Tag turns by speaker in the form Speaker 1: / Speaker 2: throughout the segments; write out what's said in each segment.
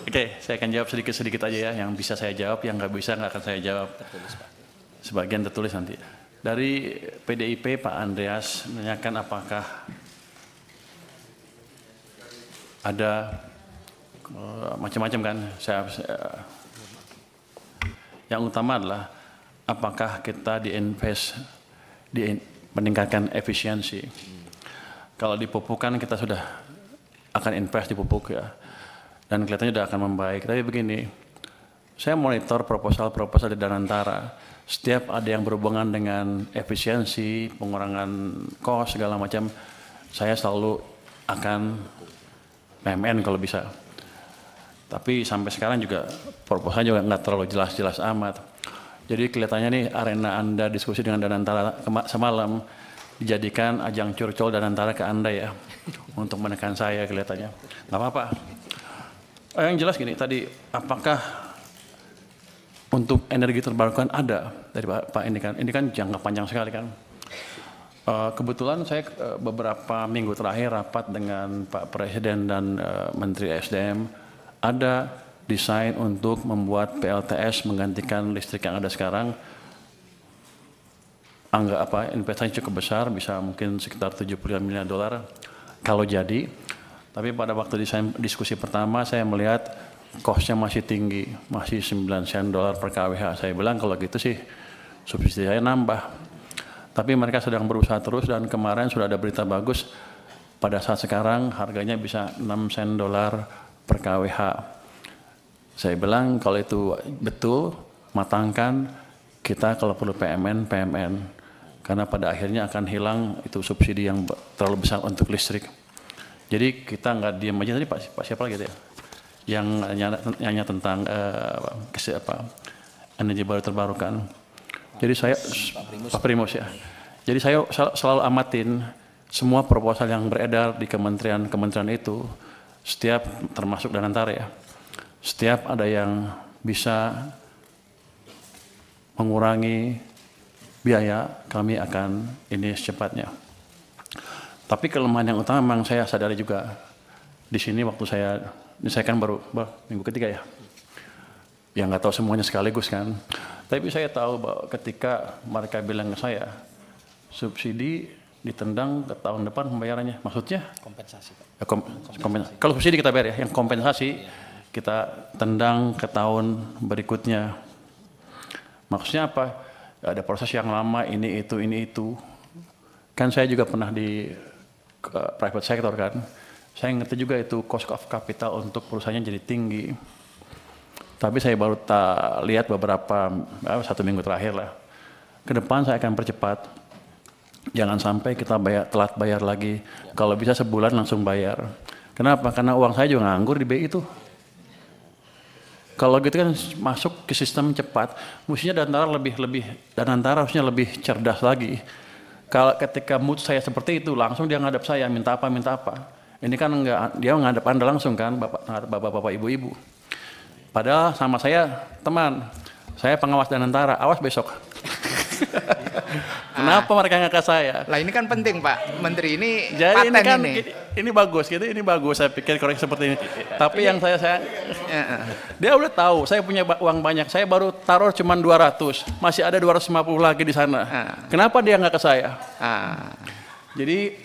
Speaker 1: Oke, saya akan jawab sedikit-sedikit aja ya. Yang bisa saya jawab, yang nggak bisa nggak akan saya jawab.
Speaker 2: Tertulis, Pak.
Speaker 1: Sebagian tertulis nanti. Dari PDIP Pak Andreas menanyakan apakah ada macam-macam kan. Yang utama adalah apakah kita meningkatkan efisiensi. Kalau di pupuk kan kita sudah akan invest di pupuk ya. Dan kelihatannya sudah akan membaik. Tapi begini, saya monitor proposal-proposal di Danantara. Setiap ada yang berhubungan dengan efisiensi, pengurangan cost, segala macam, saya selalu akan PMN kalau bisa. Tapi sampai sekarang juga proposalnya juga nggak terlalu jelas-jelas amat. Jadi kelihatannya nih arena Anda diskusi dengan Danantara semalam dijadikan ajang curcol Danantara ke Anda ya, untuk menekan saya kelihatannya. Nggak apa-apa. Yang jelas gini tadi, apakah untuk energi terbarukan ada dari Pak ini kan jangka panjang sekali kan. Kebetulan saya beberapa minggu terakhir rapat dengan Pak Presiden dan Menteri SDM, ada desain untuk membuat PLTS menggantikan listrik yang ada sekarang. Investasi cukup besar, bisa mungkin sekitar 75 miliar dolar kalau jadi. Tapi pada waktu diskusi pertama saya melihat cost-nya masih tinggi, masih 9 sen dolar per kWh. Saya bilang kalau gitu sih subsidi saya nambah. Tapi mereka sedang berusaha terus dan kemarin sudah ada berita bagus. Pada saat sekarang harganya bisa 6 sen dolar per kWh. Saya bilang kalau itu betul, matangkan, kita kalau perlu PMN. Karena pada akhirnya akan hilang itu subsidi yang terlalu besar untuk listrik. Jadi kita nggak diam aja. Tadi Pak siapa lagi ya? Yang nanya tentang energi baru terbarukan. Jadi saya Pak Primus ya. Jadi saya selalu amatin semua proposal yang beredar di kementerian itu, setiap termasuk Danantara ya. Setiap ada yang bisa mengurangi biaya, kami akan ini secepatnya. Tapi kelemahan yang utama memang saya sadari juga di sini waktu saya kan baru minggu ketiga ya. Yang nggak tahu semuanya sekaligus kan. Tapi saya tahu bahwa ketika mereka bilang ke saya, subsidi ditendang ke tahun depan pembayarannya, maksudnya?
Speaker 2: Kompensasi, Pak.
Speaker 1: Kompensasi. Kalau subsidi kita bayar ya, yang kompensasi kita tendang ke tahun berikutnya. Maksudnya apa? Ada proses yang lama, ini itu. Kan saya juga pernah di private sector kan. Saya ngerti juga itu cost of capital untuk perusahaannya jadi tinggi. Tapi saya baru lihat beberapa, 1 minggu terakhir lah. Ke depan saya akan percepat. Jangan sampai kita telat bayar lagi. Kalau bisa sebulan langsung bayar. Kenapa? Karena uang saya juga nganggur di BI itu. Kalau gitu kan masuk ke sistem cepat, mestinya Danantara harusnya lebih cerdas lagi. Kalau ketika mood saya seperti itu, langsung dia ngadap saya, minta apa. Ini kan enggak, dia ngadap Anda langsung kan, bapak-bapak, ibu-ibu. Padahal sama saya, teman, saya pengawas Danantara, awas besok. Kenapa mereka nggak ke saya?
Speaker 2: Lah ini kan penting Pak Menteri, ini
Speaker 1: jadi
Speaker 2: paten
Speaker 1: ini bagus gitu, ini bagus saya pikir korek seperti ini. Tapi yang saya dia udah tahu saya punya uang banyak, saya baru taruh cuma 200, masih ada 250 lagi di sana. Kenapa dia nggak ke saya? Jadi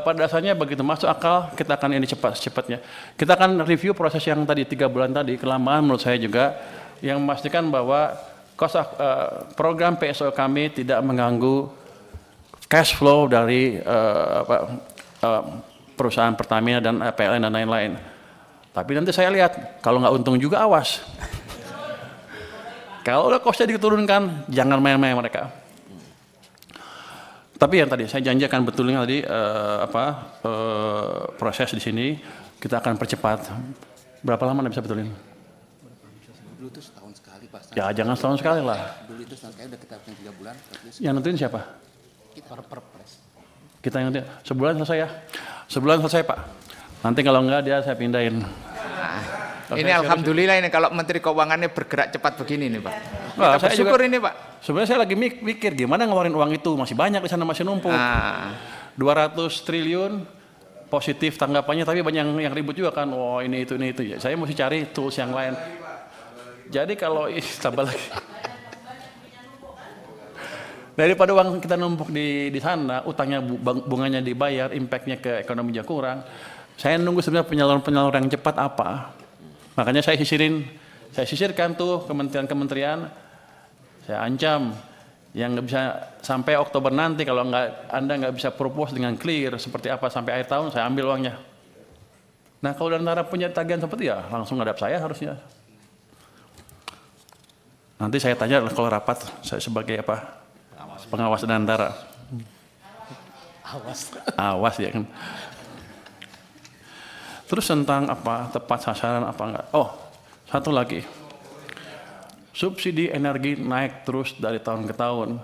Speaker 1: pada dasarnya begitu masuk akal, kita akan ini cepatnya. Kita akan review proses yang tadi 3 bulan tadi, kelamaan menurut saya juga, yang memastikan bahwa program PSO kami tidak mengganggu cash flow dari perusahaan Pertamina dan PLN dan lain-lain. Tapi nanti saya lihat, kalau nggak untung juga awas. Kalau udah costnya diturunkan, jangan main-main mereka. Tapi yang tadi saya janji akan betulnya tadi proses di sini kita akan percepat. Berapa lama bisa betulin?
Speaker 3: Dulu itu setahun sekali Pak.
Speaker 1: Ya jangan setahun sekali lah.
Speaker 3: Dulu itu setahun sekali udah kita 3 bulan.
Speaker 1: Yang nentuin siapa?
Speaker 3: Kita perpres.
Speaker 1: Kita yang nentuin. Sebulan selesai ya? Sebulan selesai Pak. Nanti kalau enggak dia saya pindahin.
Speaker 2: Ini alhamdulillah ini kalau Menteri Keuangannya bergerak cepat begini nih Pak.
Speaker 1: Wah,
Speaker 2: Kita bersyukur ini Pak.
Speaker 1: Sebenarnya saya lagi mikir gimana ngeluarin uang itu, masih banyak di sana, masih numpuk. 200 triliun positif tanggapannya, tapi banyak yang ribut juga kan. Oh ini itu ya. Saya mesti cari tools yang lain. Jadi kalau tambah lagi. Daripada uang kita numpuk di sana, utangnya bunganya dibayar, impactnya ke ekonominya kurang. Saya nunggu sebenarnya penyaluran yang cepat apa. Makanya saya sisirkan tuh kementerian-kementerian. Saya ancam yang nggak bisa sampai Oktober nanti kalau Anda nggak bisa propose dengan clear seperti apa sampai akhir tahun, saya ambil uangnya. Nah kalau Danantara punya tagihan seperti ya langsung ngadap saya harusnya. Nanti saya tanya kalau rapat saya sebagai apa? Pengawas Danantara. Awas ya kan. Terus tentang apa tepat sasaran apa enggak? Oh, satu lagi. Subsidi energi naik terus dari tahun ke tahun.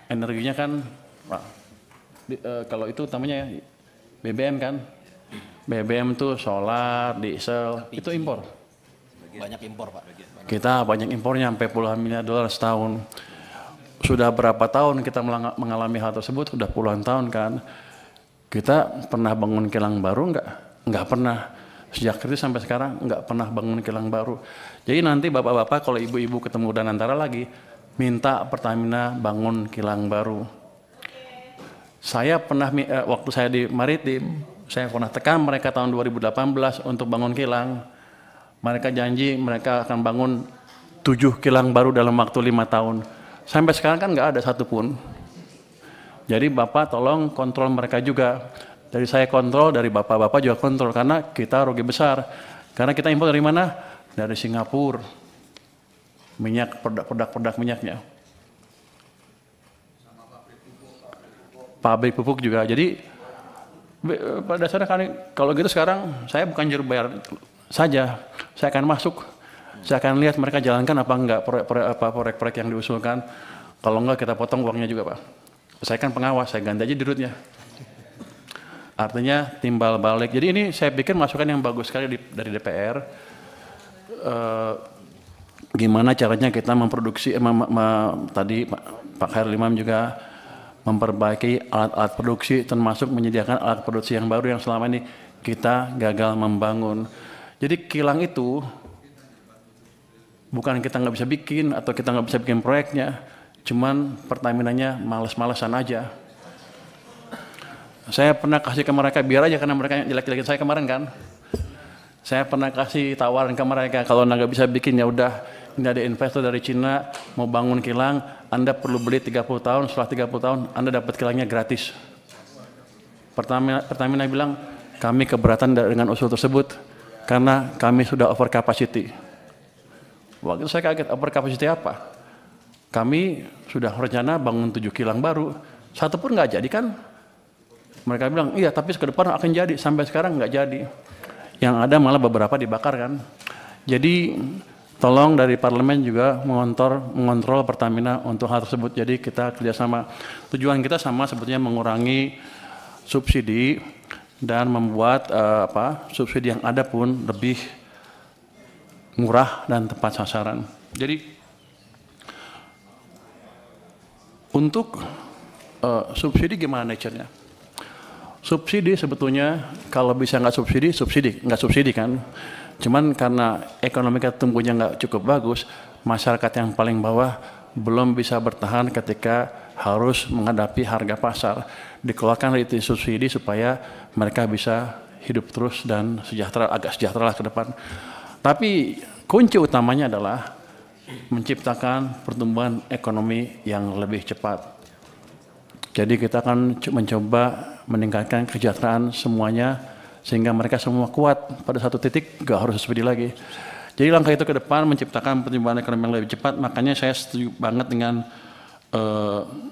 Speaker 1: Energinya kan, kalau itu utamanya BBM kan. BBM tuh solar, diesel, itu impor.
Speaker 4: Banyak impor Pak.
Speaker 1: Kita banyak impornya sampai puluhan miliar dolar setahun. Sudah berapa tahun kita mengalami hal tersebut? Sudah puluhan tahun kan. Kita pernah bangun kilang baru enggak? Enggak pernah. Sejak kritis sampai sekarang enggak pernah bangun kilang baru. Jadi nanti bapak-bapak kalau ibu-ibu ketemu Danantara lagi, minta Pertamina bangun kilang baru. Saya pernah, waktu saya di Maritim, saya pernah tekan mereka tahun 2018 untuk bangun kilang. Mereka janji mereka akan bangun 7 kilang baru dalam waktu 5 tahun. Sampai sekarang kan nggak ada satupun. Jadi Bapak tolong kontrol mereka juga. Dari saya kontrol, dari Bapak-Bapak juga kontrol. Karena kita rugi besar. Karena kita impor dari mana? Dari Singapura. Minyak, produk minyaknya. Pabrik pupuk juga. Jadi pada dasarnya kan kalau gitu sekarang saya bukan juru bayar saja. Saya akan masuk. Saya akan lihat mereka jalankan apa enggak proyek-proyek yang diusulkan. Kalau enggak kita potong uangnya juga Pak. Saya kan pengawas, saya ganti aja dirutnya. Artinya timbal balik. Jadi ini saya pikir masukan yang bagus sekali dari DPR. Gimana caranya kita memproduksi, tadi Pak Khairul Imam juga memperbaiki alat-alat produksi termasuk menyediakan alat produksi yang baru yang selama ini kita gagal membangun. Jadi kilang itu bukan kita nggak bisa bikin atau kita nggak bisa bikin proyeknya, cuman Pertaminanya males-malesan aja. Saya pernah kasih ke mereka biar aja karena mereka jelek-jelekin saya kemarin kan. Saya pernah kasih tawaran ke mereka kalau nggak bisa bikin ya udah, ini ada investor dari Cina mau bangun kilang, Anda perlu beli 30 tahun, setelah 30 tahun Anda dapat kilangnya gratis. Pertamina bilang kami keberatan dengan usul tersebut karena kami sudah over capacity. Waktu saya kaget, over capacity apa? Kami sudah rencana bangun 7 kilang baru, satu pun nggak jadi kan? Mereka bilang, iya tapi ke depan akan jadi, sampai sekarang nggak jadi. Yang ada malah beberapa dibakar kan. Jadi tolong dari parlemen juga mengontrol Pertamina untuk hal tersebut. Jadi kita kerjasama. Tujuan kita sama sebetulnya mengurangi subsidi dan membuat subsidi yang ada pun lebih murah dan tepat sasaran. Jadi untuk subsidi gimana nature-nya? Subsidi sebetulnya kalau bisa nggak subsidi kan. Cuman karena ekonomi kita tumbuhnya nggak cukup bagus, masyarakat yang paling bawah belum bisa bertahan ketika harus menghadapi harga pasar. Dikeluarkan itu subsidi supaya mereka bisa hidup terus dan agak sejahtera lah ke depan. Tapi kunci utamanya adalah menciptakan pertumbuhan ekonomi yang lebih cepat. Jadi kita akan mencoba meningkatkan kesejahteraan semuanya sehingga mereka semua kuat pada satu titik, nggak harus subsidi lagi. Jadi langkah itu ke depan menciptakan pertumbuhan ekonomi yang lebih cepat. Makanya saya setuju banget dengan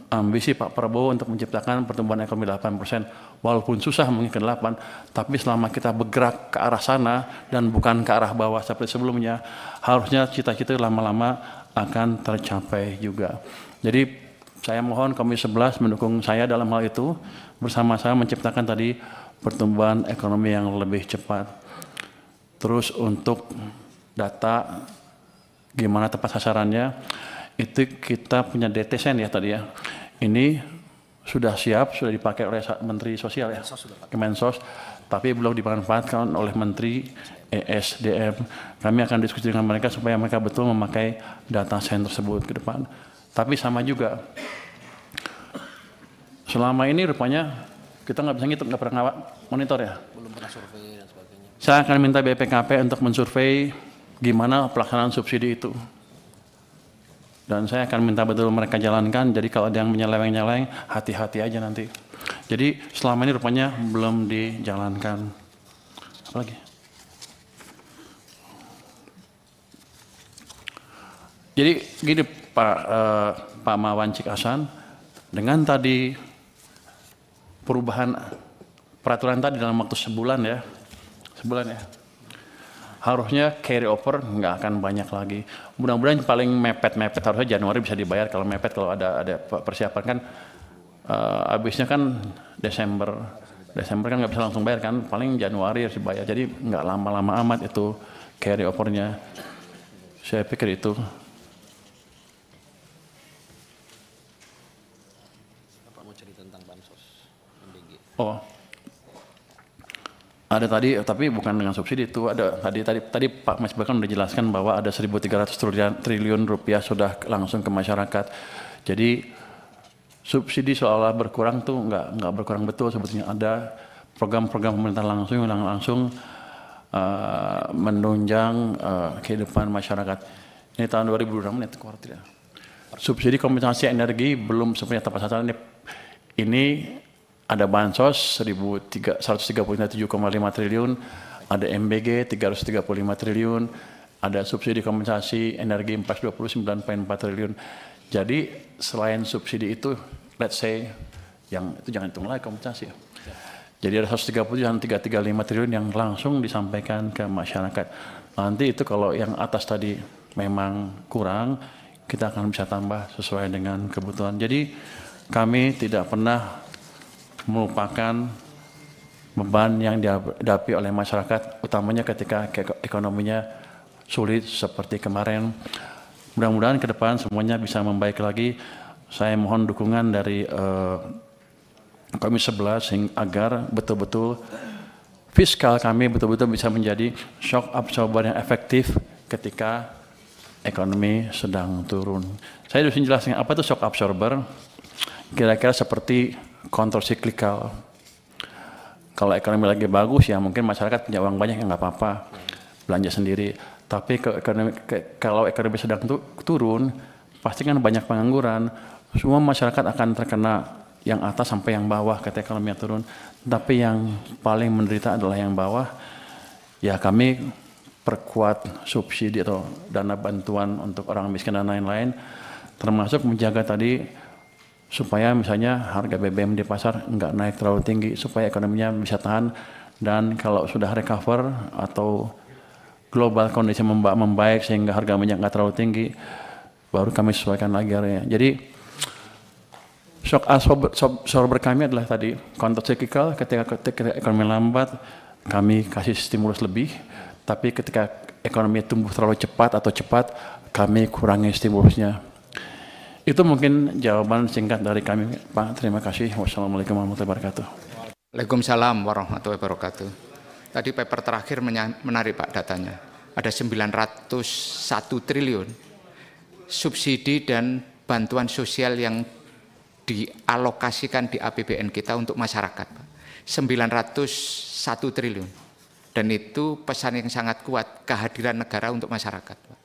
Speaker 1: ambisi Pak Prabowo untuk menciptakan pertumbuhan ekonomi 8%. Walaupun susah mungkin ke 8, tapi selama kita bergerak ke arah sana dan bukan ke arah bawah seperti sebelumnya, harusnya cita-cita lama-lama akan tercapai juga. Jadi saya mohon Komisi 11 mendukung saya dalam hal itu, bersama-sama menciptakan tadi pertumbuhan ekonomi yang lebih cepat. Terus untuk data gimana tepat sasarannya, itu kita punya DTSN ya tadi ya. Ini sudah siap, sudah dipakai oleh Menteri Sosial ya, Kemensos. tapi belum dimanfaatkan oleh Menteri ESDM. Kami akan diskusi dengan mereka supaya mereka betul memakai data center tersebut ke depan. Tapi sama juga, selama ini rupanya kita nggak bisa ngitung, nggak pernah monitor ya.
Speaker 4: Belum pernah survei dan sebagainya.
Speaker 1: Saya akan minta BPKP untuk mensurvei gimana pelaksanaan subsidi itu. Dan saya akan minta betul mereka jalankan, jadi kalau ada yang menyeleweng-nyeleweng, hati-hati aja nanti. Jadi selama ini rupanya belum dijalankan. Apa lagi? Jadi gini Pak Mawan Cikasan, dengan tadi perubahan peraturan tadi dalam waktu sebulan ya, harusnya carry over nggak akan banyak lagi. Mudah-mudahan paling mepet-mepet harusnya Januari bisa dibayar. Kalau mepet, kalau ada persiapan kan habisnya kan Desember kan nggak bisa langsung bayar kan, paling Januari harus dibayar. Jadi nggak lama-lama amat itu carry overnya. Saya pikir itu.
Speaker 4: Bapak mau cerita tentang bansos MBG.
Speaker 1: Oh. Ada tadi, tapi bukan dengan subsidi itu. Ada tadi Pak Mas bahkan sudah jelaskan bahwa ada 1.300 triliun rupiah sudah langsung ke masyarakat. Jadi subsidi seolah berkurang tuh nggak berkurang betul sebetulnya. Ada program-program pemerintah langsung yang langsung menunjang kehidupan masyarakat. Ini tahun 2006 ini kuartal. Subsidi kompensasi energi belum sepenuhnya tepat sasaran. Ini ada bansos 137,5 triliun, ada MBG 335 triliun, ada subsidi kompensasi energi 429,4 triliun. Jadi selain subsidi itu, let's say, yang itu jangan hitung lagi kompensasi. Jadi ada 130 dan 335 triliun yang langsung disampaikan ke masyarakat. Nanti itu kalau yang atas tadi memang kurang, kita akan bisa tambah sesuai dengan kebutuhan. Jadi kami tidak pernah merupakan beban yang dihadapi oleh masyarakat, utamanya ketika ekonominya sulit seperti kemarin. Mudah-mudahan ke depan semuanya bisa membaik lagi. Saya mohon dukungan dari Komisi 11 agar betul-betul fiskal kami betul-betul bisa menjadi shock absorber yang efektif ketika ekonomi sedang turun. Saya harus menjelaskan apa itu shock absorber. Kira-kira seperti countercyclical. Kalau ekonomi lagi bagus ya mungkin masyarakat punya uang banyak ya nggak apa-apa, belanja sendiri. Tapi kalau ekonomi sedang turun, pasti kan banyak pengangguran. Semua masyarakat akan terkena, yang atas sampai yang bawah ketika ekonomi turun. Tapi yang paling menderita adalah yang bawah. Ya kami perkuat subsidi atau dana bantuan untuk orang miskin dan lain-lain, termasuk menjaga tadi supaya misalnya harga BBM di pasar nggak naik terlalu tinggi, supaya ekonominya bisa tahan, dan kalau sudah recover atau global kondisi membaik sehingga harga minyak nggak terlalu tinggi, baru kami sesuaikan lagi harganya. Jadi shock absorber kami adalah tadi countercyclical, ketika ekonomi lambat kami kasih stimulus lebih, tapi ketika ekonomi tumbuh terlalu cepat atau cepat kami kurangi stimulusnya. Itu mungkin jawaban singkat dari kami, Pak. Terima kasih. Wassalamualaikum warahmatullahi wabarakatuh.
Speaker 2: Waalaikumsalam warahmatullahi wabarakatuh. Tadi paper terakhir menarik Pak datanya. Ada 901 triliun subsidi dan bantuan sosial yang dialokasikan di APBN kita untuk masyarakat, Pak. 901 triliun. Dan itu pesan yang sangat kuat, kehadiran negara untuk masyarakat, Pak.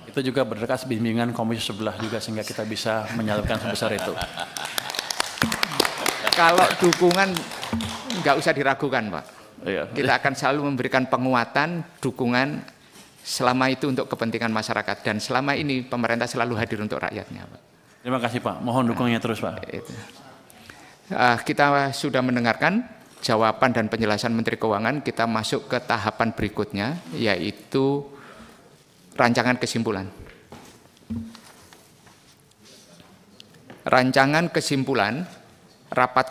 Speaker 1: Itu juga berkas bimbingan Komisi 11 juga sehingga kita bisa menyalurkan sebesar itu.
Speaker 2: Kalau dukungan nggak usah diragukan, Pak.
Speaker 1: Iya.
Speaker 2: Kita akan selalu memberikan penguatan, dukungan selama itu untuk kepentingan masyarakat, dan selama ini pemerintah selalu hadir untuk rakyatnya, Pak.
Speaker 1: Terima kasih Pak. Mohon dukungannya terus Pak.
Speaker 2: Kita sudah mendengarkan jawaban dan penjelasan Menteri Keuangan. Kita masuk ke tahapan berikutnya, yaitu rancangan kesimpulan. Rancangan kesimpulan rapat